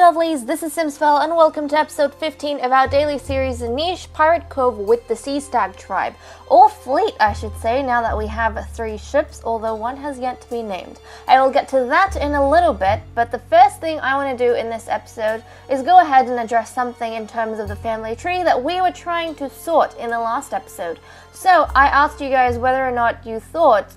lovelies, this is Simsfell and welcome to episode 15 of our daily series Niche Pirate Cove with the Sea Stag Tribe. Or fleet, I should say, now that we have 3 ships, although one has yet to be named. I will get to that in a little bit, but the first thing I want to do in this episode is go ahead and address something in terms of the family tree that we were trying to sort in the last episode. So, I asked you guys whether or not you thought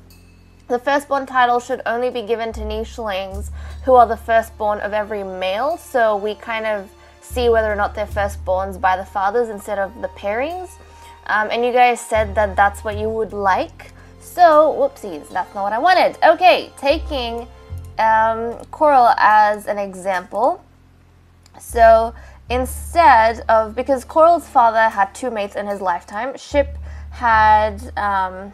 the firstborn title should only be given to nicelings who are the firstborn of every male, so we kind of see whether or not they're firstborns by the fathers instead of the pairings. And you guys said that that's what you would like. So, whoopsies, that's not what I wanted. Okay, taking Coral as an example. So, instead of, because Coral's father had 2 mates in his lifetime, Ship had, I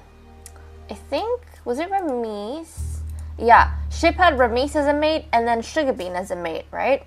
think, was it Ramis? Yeah, Ship had Ramis as a mate and then Sugarbean as a mate, right?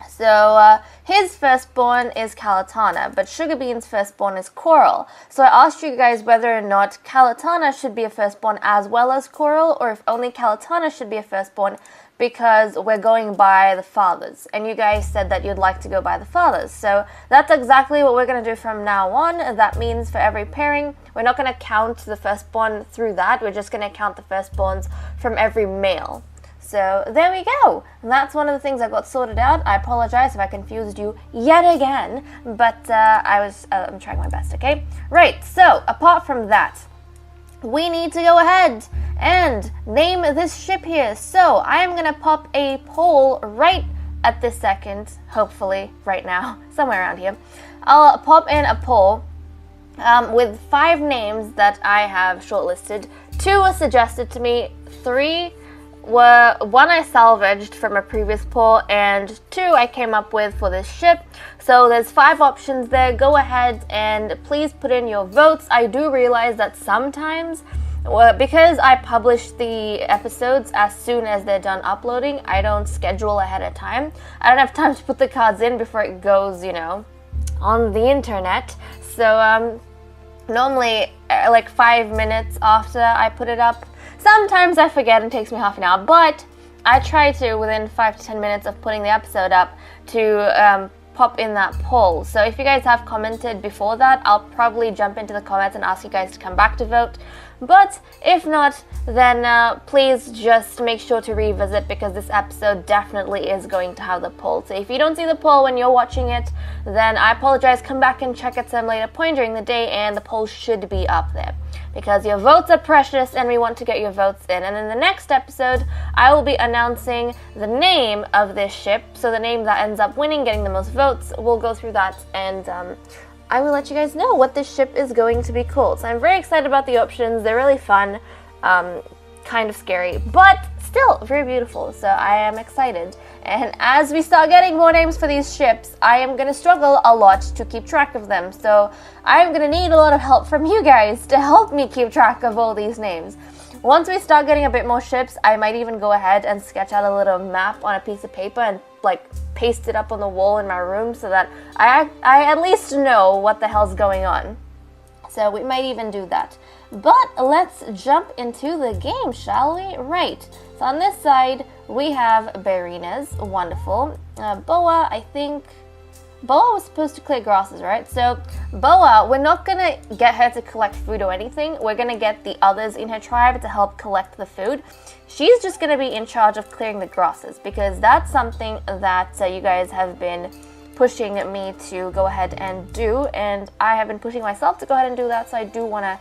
So his firstborn is Calitana, but Sugarbean's firstborn is Coral. So I asked you guys whether or not Calitana should be a firstborn as well as Coral, or if only Calitana should be a firstborn because we're going by the fathers. And you guys said that you'd like to go by the fathers. So that's exactly what we're going to do from now on. That means for every pairing, we're not going to count the firstborn through that. We're just going to count the firstborns from every male. So there we go. And that's one of the things that got sorted out. I apologize if I confused you yet again, but I'm trying my best, okay? Right, so apart from that, we need to go ahead and name this ship here. So I am going to pop a poll right at this second, hopefully right now, somewhere around here. I'll pop in a poll with 5 names that I have shortlisted. 2 were suggested to me, 3 were, 1 I salvaged from a previous poll, and 2 I came up with for this ship. So there's 5 options there. Go ahead and please put in your votes. I do realize that sometimes, because I publish the episodes as soon as they're done uploading, I don't schedule ahead of time. I don't have time to put the cards in before it goes, on the internet. So normally like 5 minutes after I put it up. Sometimes I forget and it takes me half an hour, but I try to, within 5 to 10 minutes of putting the episode up, to pop in that poll. So if you guys have commented before that, I'll probably jump into the comments and ask you guys to come back to vote. But if not, then please just make sure to revisit, because this episode definitely is going to have the poll. So if you don't see the poll when you're watching it, then I apologize. Come back and check at some later point during the day and the poll should be up there, because your votes are precious and we want to get your votes in. And in the next episode, I will be announcing the name of this ship. So the name that ends up winning, getting the most votes, we'll go through that, and I will let you guys know what this ship is going to be called. So I'm very excited about the options. They're really fun, kind of scary, but still very beautiful. So I am excited. And as we start getting more names for these ships, I am going to struggle a lot to keep track of them. So I'm going to need a lot of help from you guys to help me keep track of all these names. Once we start getting a bit more ships, I might even go ahead and sketch out a little map on a piece of paper and paste it up on the wall in my room so that I at least know what the hell's going on. So we might even do that. But let's jump into the game, shall we? Right. So on this side, we have Berina's. Wonderful. Boa, I think Boa was supposed to clear grasses, right? So Boa, we're not going to get her to collect food or anything. We're going to get the others in her tribe to help collect the food. She's just going to be in charge of clearing the grasses, because that's something that you guys have been pushing me to go ahead and do, and I have been pushing myself to go ahead and do that, so I do want to,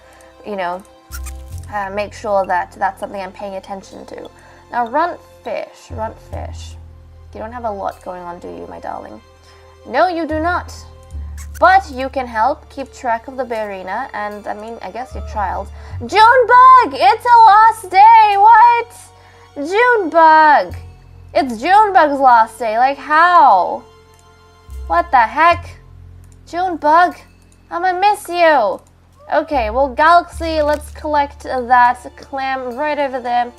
make sure that that's something I'm paying attention to. Now, runt fish. You don't have a lot going on, do you, my darling? No, you do not. But you can help keep track of the Berina, and I guess your child. Junebug! It's a last day! What? Junebug! It's Junebug's last day. Like, how? What the heck? Junebug, I'ma miss you. Okay, well, Galaxy, let's collect that clam right over there.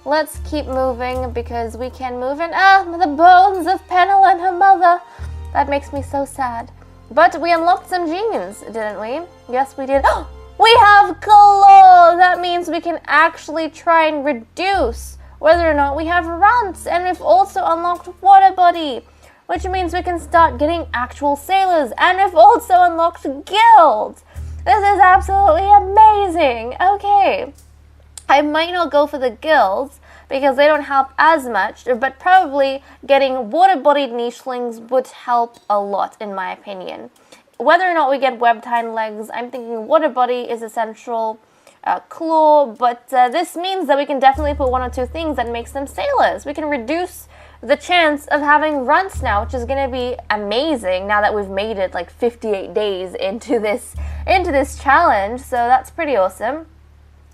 Let's keep moving, because we can move in. The bones of Penel and her mother. That makes me so sad. But we unlocked some genes, didn't we? Yes, we did. We have Claw! That means we can actually try and reduce whether or not we have runts. And we've also unlocked Water Body. which means we can start getting actual sailors, and we've also unlocked guilds. This is absolutely amazing. Okay, I might not go for the guilds because they don't help as much, but probably getting water-bodied nichelings would help a lot, in my opinion. Whether or not we get webbed hind legs, I'm thinking water body is essential, claw, but this means that we can definitely put one or two things that makes them sailors. We can reduce the chance of having runts now, which is going to be amazing now that we've made it like 58 days into this challenge, so that's pretty awesome.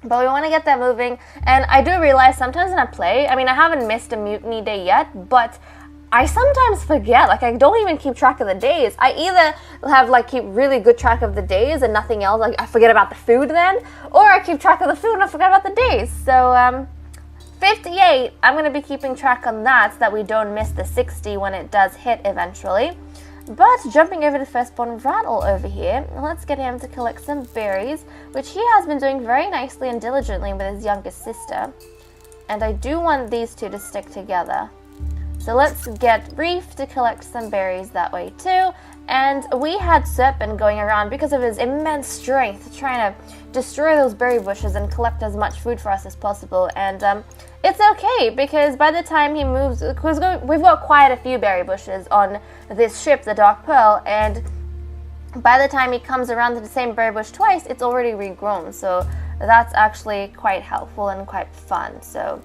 But we want to get that moving, and I do realize sometimes when I play, I mean, I haven't missed a mutiny day yet, but I sometimes forget, like I don't even keep track of the days. I either have like keep really good track of the days and nothing else, like I forget about the food then, or I keep track of the food and I forget about the days. So 58, I'm going to be keeping track on that so that we don't miss the 60 when it does hit eventually. But jumping over to firstborn Rattle over here, let's get him to collect some berries, which he has been doing very nicely and diligently with his youngest sister. And I do want these two to stick together. So let's get Reef to collect some berries that way too. And we had Serpent going around because of his immense strength, trying to destroy those berry bushes and collect as much food for us as possible. And it's okay because by the time he moves, we've got quite a few berry bushes on this ship, the Dark Pearl, and by the time he comes around to the same berry bush twice, it's already regrown. So that's actually quite helpful and quite fun. So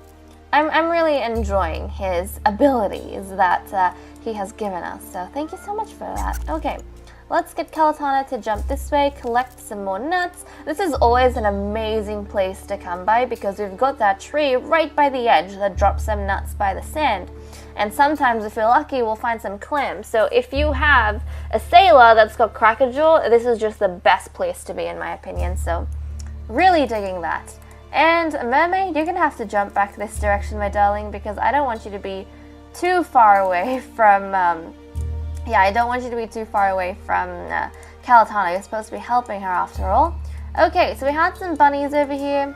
I'm really enjoying his abilities that he has given us, so thank you so much for that. Okay, let's get Calatana to jump this way, collect some more nuts. This is always an amazing place to come by because we've got that tree right by the edge that drops some nuts by the sand. And sometimes if we're lucky, we'll find some clams. So if you have a sailor that's got Crackerjaw, this is just the best place to be in my opinion, so really digging that. And Mermaid, you're gonna have to jump back this direction, my darling, because I don't want you to be too far away from, I don't want you to be too far away from Calatana. You're supposed to be helping her after all. Okay, so we had some bunnies over here,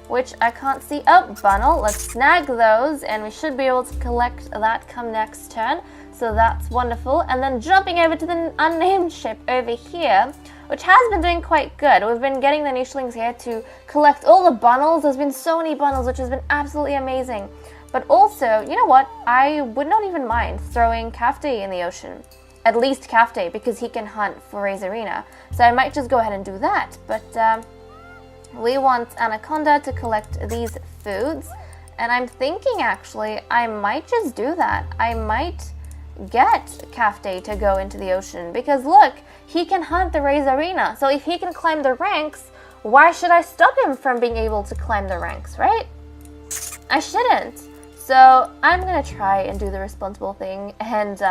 which I can't see. Oh, Bunnel, let's snag those, and we should be able to collect that come next turn. So that's wonderful. And then jumping over to the unnamed ship over here, which has been doing quite good. We've been getting the nichelings here to collect all the Bunnels. There's been so many Bunnels, which has been absolutely amazing. But also, you know what? I would not even mind throwing Kafte in the ocean. At least Kafte, because he can hunt for Razorina. So I might just go ahead and do that. But we want Anaconda to collect these foods. And I'm thinking, actually, I might just do that. I might get Kafte to go into the ocean. Because look, he can hunt the Razorina. So if he can climb the ranks, why should I stop him from being able to climb the ranks, right? I shouldn't. So I'm going to try and do the responsible thing and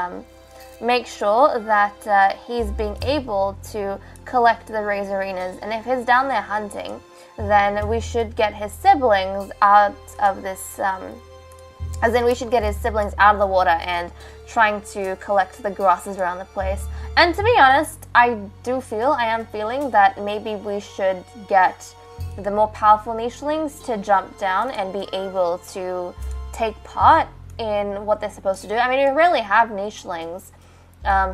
make sure that he's being able to collect the Razorinas. And if he's down there hunting, then we should get his siblings out of this, as in we should get his siblings out of the water and trying to collect the grasses around the place. And to be honest, I am feeling that maybe we should get the more powerful nichelings to jump down and be able to take part in what they're supposed to do. I mean, we really have nichelings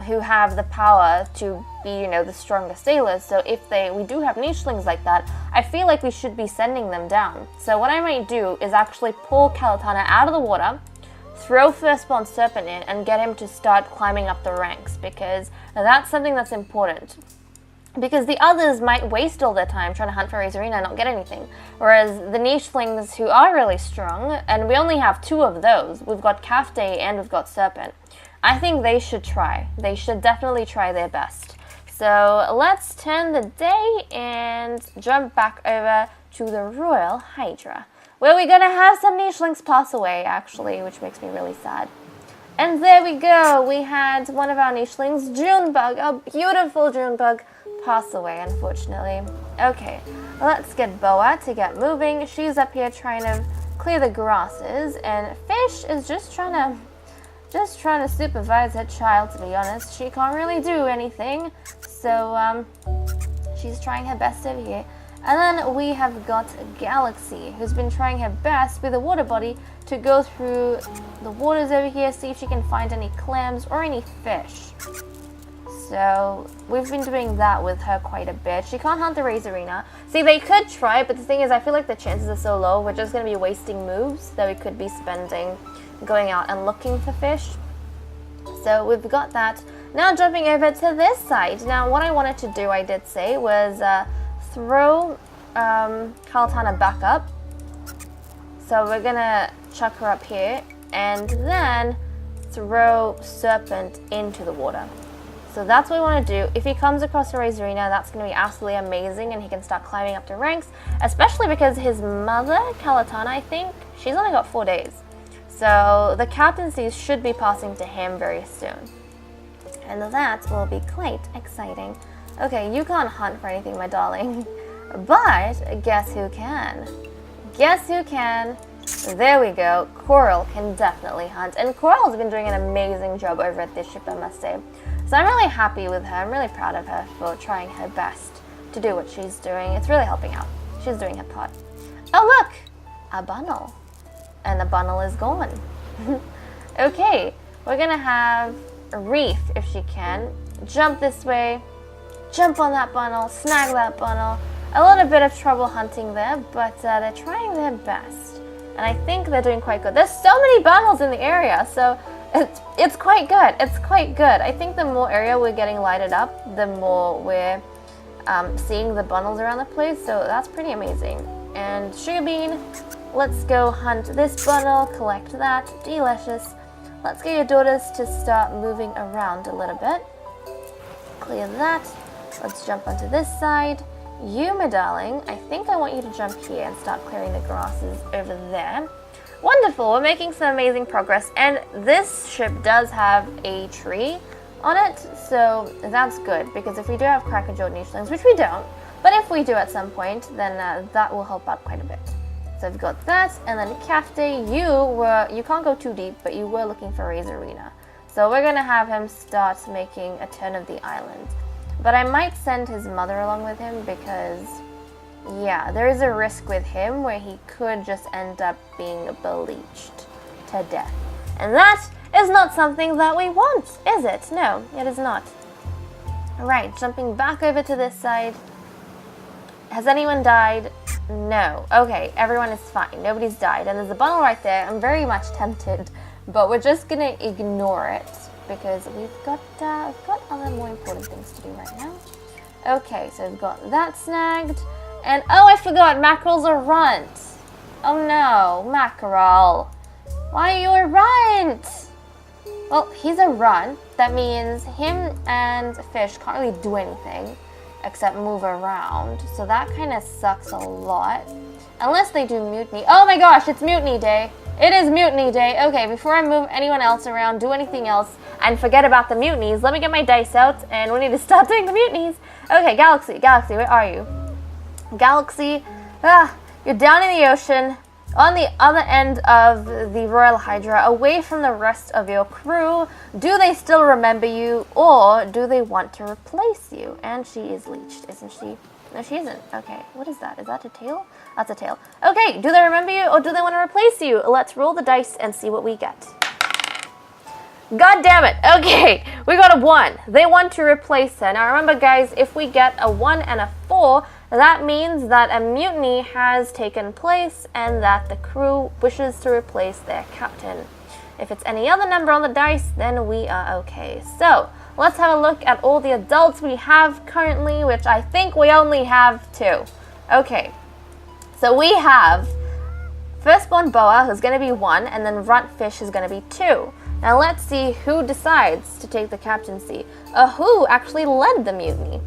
who have the power to be, the strongest sailors. So if we do have nichelings like that, I feel like we should be sending them down. So what I might do is actually pull Calatana out of the water, throw Firstborn Serpent in, and get him to start climbing up the ranks, because that's something that's important. Because the others might waste all their time trying to hunt for Razorina and not get anything. Whereas the nichelings who are really strong, and we only have 2 of those, we've got Kafte and we've got Serpent, I think they should try. They should definitely try their best. So let's turn the day and jump back over to the Royal Hydra, where we're going to have some nichelings pass away, actually, which makes me really sad. And there we go. We had one of our nichelings, Junebug, a beautiful Junebug, pass away, unfortunately. Okay, let's get Boa to get moving. She's up here trying to clear the grasses, and Fish is just trying to supervise her child, to be honest. She can't really do anything, so she's trying her best over here. And then we have got Galaxy, who's been trying her best with a water body to go through the waters over here, see if she can find any clams or any fish. So we've been doing that with her quite a bit. She can't hunt the Razorina. See, they could try, but the thing is, I feel like the chances are so low, we're just going to be wasting moves that we could be spending going out and looking for fish. So we've got that. Now jumping over to this side. Now what I wanted to do, I did say, was throw Kalatana back up. So we're gonna chuck her up here and then throw Serpent into the water. So that's what we want to do. If he comes across a Razorina, that's going to be absolutely amazing and he can start climbing up to ranks, especially because his mother, Kalatana, I think, she's only got 4 days. So the captaincy should be passing to him very soon. And that will be quite exciting. Okay, you can't hunt for anything, my darling. But guess who can? Guess who can? There we go. Coral can definitely hunt. And Coral's been doing an amazing job over at this ship, I must say. So I'm really happy with her. I'm really proud of her for trying her best to do what she's doing. It's really helping out. She's doing her part. Oh, look! A Bunnel. And the Bunnel is gone. Okay, we're gonna have Reef, if she can, jump this way, jump on that Bunnel, snag that Bunnel. A little bit of trouble hunting there, but they're trying their best. And I think they're doing quite good. There's so many Bunnels in the area, so it's quite good. It's quite good. I think the more area we're getting lighted up, the more we're seeing the Bunnels around the place, so that's pretty amazing. And Sugar Bean, let's go hunt this Bunnel, collect that. Delicious. Let's get your daughters to start moving around a little bit. Clear that. Let's jump onto this side. You, my darling, I think I want you to jump here and start clearing the grasses over there. Wonderful, we're making some amazing progress, and this ship does have a tree on it, so that's good, because if we do have Crackerjaw Nichelings, which we don't, but if we do at some point, then that will help out quite a bit. So I've got that, and then Kafte, you can't go too deep, but you were looking for Razorina. So we're gonna have him start making a turn of the island. But I might send his mother along with him because, yeah, there is a risk with him where he could just end up being bleached to death. And that is not something that we want, is it? No, it is not. Alright, jumping back over to this side. Has anyone died? No. Okay, everyone is fine. Nobody's died. And there's a Bunnel right there. I'm very much tempted, but we're just going to ignore it because we've got other more important things to do right now. Okay, so we've got that snagged. And, oh, I forgot, Mackerel's a runt. Oh no, Mackerel. Why are you a runt? Well, he's a runt. That means him and Fish can't really do anything except move around. So that kind of sucks a lot. Unless they do mutiny. Oh my gosh, it's mutiny day. It is mutiny day. Okay, before I move anyone else around, do anything else, and forget about the mutinies, let me get my dice out, and we need to start doing the mutinies. Okay, Galaxy, where are you? Galaxy, you're down in the ocean, on the other end of the Royal Hydra, away from the rest of your crew. Do they still remember you, or do they want to replace you? And she is leeched, isn't she? No, she isn't. Okay, what is that? Is that a tail? That's a tail. Okay, do they remember you, or do they want to replace you? Let's roll the dice and see what we get. God damn it. Okay, we got a 1. They want to replace her. Now remember, guys, if we get a 1 and a 4, that means that a mutiny has taken place and that the crew wishes to replace their captain. If it's any other number on the dice, then we are okay. So, let's have a look at all the adults we have currently, which I think we only have 2. Okay, so we have Firstborn Boa, who's going to be 1, and then Runtfish is going to be 2. Now let's see who decides to take the captaincy. Who actually led the mutiny?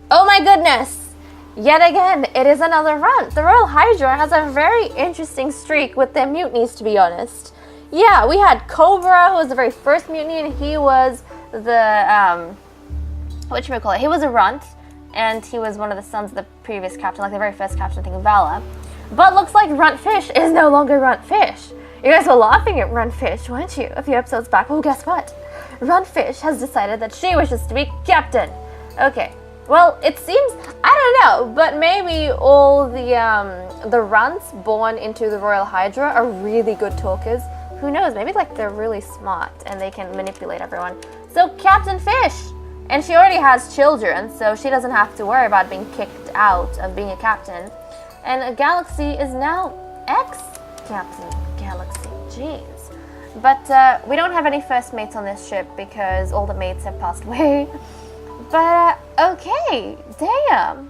Oh my goodness! Yet again, it is another runt. The Royal Hydra has a very interesting streak with their mutinies, to be honest. Yeah, we had Cobra, who was the very first mutiny, and he was the, whatchamacallit, he was a runt, and he was one of the sons of the previous captain, like the very first captain, I think, Vala. But looks like Runtfish is no longer Runtfish. You guys were laughing at Runtfish, weren't you, a few episodes back? Well, guess what? Runtfish has decided that she wishes to be captain. Okay, Well, it seems, I don't know, but maybe all the runts born into the Royal Hydra are really good talkers. Who knows? Maybe like they're really smart and they can manipulate everyone. So Captain Fish, and she already has children, so she doesn't have to worry about being kicked out of being a captain. And Galaxy is now ex-Captain Galaxy. Jeez. But we don't have any first mates on this ship because all the mates have passed away. But okay, damn.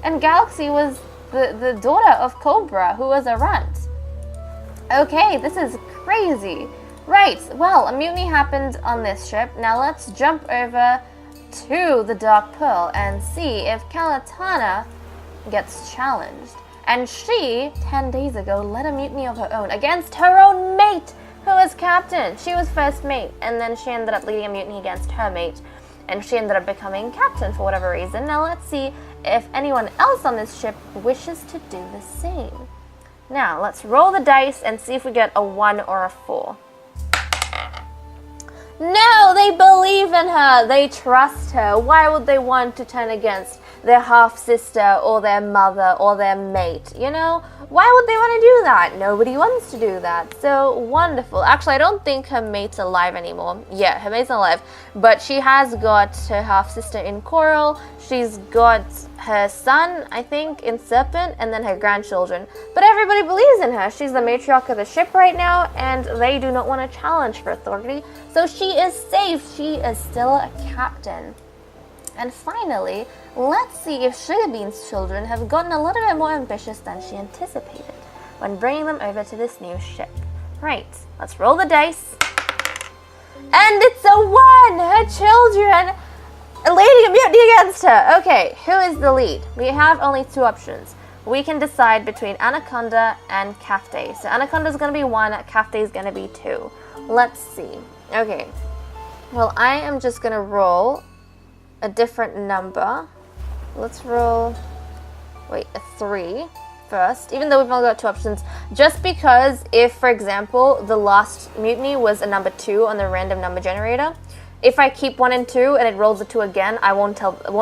And Galaxy was the daughter of Cobra, who was a runt. Okay, this is crazy. Right, well, a mutiny happened on this ship. Now let's jump over to the Dark Pearl and see if Calitana gets challenged. And she, 10 days ago, led a mutiny of her own against her own mate, who was captain. She was first mate, and then she ended up leading a mutiny against her mate, and she ended up becoming captain for whatever reason. Now let's see if anyone else on this ship wishes to do the same. Now, let's roll the dice and see if we get a 1 or a 4. No, they believe in her. They trust her. Why would they want to turn against their half-sister or their mother or their mate? You know, why would they want to do that? Nobody wants to do that. So wonderful. Actually, I don't think her mate's alive anymore. Yeah, her mate's alive. But she has got her half-sister in Coral. She's got her son, I think, in Serpent, and then her grandchildren. But everybody believes in her. She's the matriarch of the ship right now, and they do not want to challenge her authority. So she is safe. She is still a captain. And finally, let's see if Sugarbean's children have gotten a little bit more ambitious than she anticipated when bringing them over to this new ship. Right, let's roll the dice. And it's a 1! Her children leading a mutiny against her. Okay, who is the lead? We have only 2 options. We can decide between Anaconda and Kafte. So Anaconda is going to be 1, Kafte is going to be 2. Let's see. Okay, well, I am just going to roll a different number. Let's roll, a 3 first, even though we've only got 2 options, just because if, for example, the last mutiny was a number 2 on the random number generator, if I keep 1 and 2 and it rolls a 2 again, I won't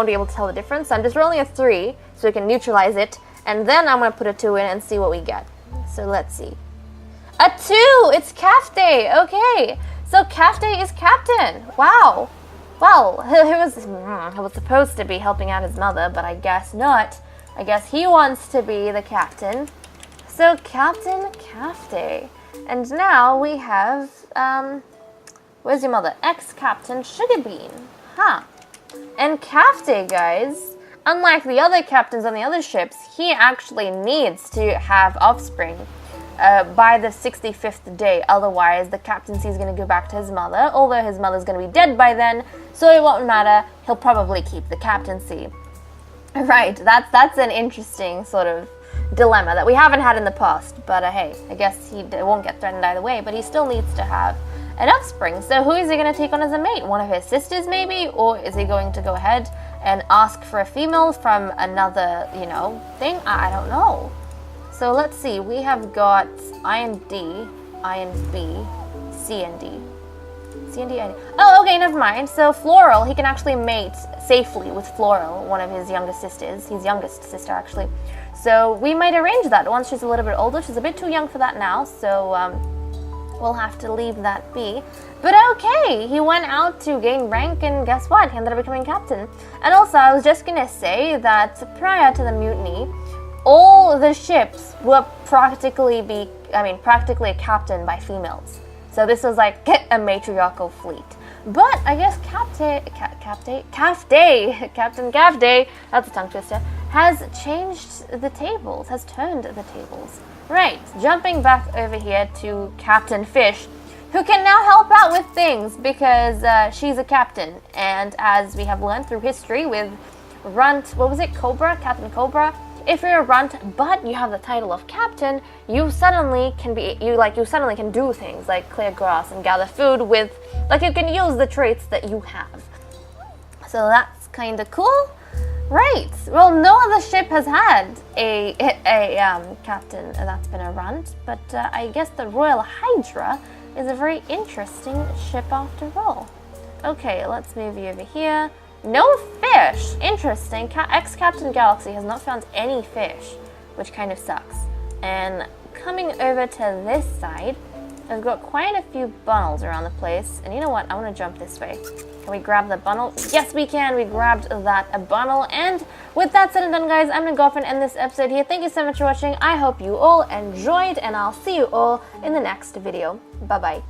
be able to tell the difference. So I'm just rolling a 3 so we can neutralize it, and then I'm going to put a 2 in and see what we get. So let's see. A 2! It's Kafte! Okay, so Kafte is captain. Wow. Well, he was supposed to be helping out his mother, but I guess not. I guess he wants to be the captain. So Captain Kafte. And now we have, where's your mother? Ex-Captain Sugarbean. Huh. And Kafte, guys, unlike the other captains on the other ships, he actually needs to have offspring by the 65th day. Otherwise, the captaincy is going to go back to his mother, although his mother's going to be dead by then, so it won't matter. He'll probably keep the captaincy. Right, that's an interesting sort of dilemma that we haven't had in the past, but hey, I guess he won't get threatened either way, but he still needs to have an offspring. So who is he going to take on as a mate? One of his sisters maybe? Or is he going to go ahead and ask for a female from another, thing? I don't know. So let's see, we have got I and D, I and B, C and D. C and D, I and D. Oh, okay, never mind. So Floral, he can actually mate safely with Floral, one of his youngest sisters. His youngest sister, actually. So we might arrange that once she's a little bit older. She's a bit too young for that now, so we'll have to leave that be. But okay, he went out to gain rank, and guess what? He ended up becoming captain. And also, I was just gonna say that prior to the mutiny, all the ships will practically captained by females. So this was like a matriarchal fleet. But I guess Captain Kafte, that's a tongue twister, has changed the tables, has turned the tables. Right, jumping back over here to Captain Fish, who can now help out with things because she's a captain. And as we have learned through history with Runt, Cobra, Captain Cobra, if you're a runt but you have the title of captain, you suddenly can do things like clear grass and gather food with, you can use the traits that you have. So that's kind of cool. Right. Well, no other ship has had a captain that's been a runt, but I guess the Royal Hydra is a very interesting ship after all. Okay, let's move you over here. No fish! Interesting. Ex-Captain Galaxy has not found any fish, which kind of sucks. And coming over to this side, I've got quite a few funnels around the place. And you know what? I want to jump this way. Can we grab the funnel? Yes, we can. We grabbed that funnel. And with that said and done, guys, I'm going to go off and end this episode here. Thank you so much for watching. I hope you all enjoyed, and I'll see you all in the next video. Bye-bye.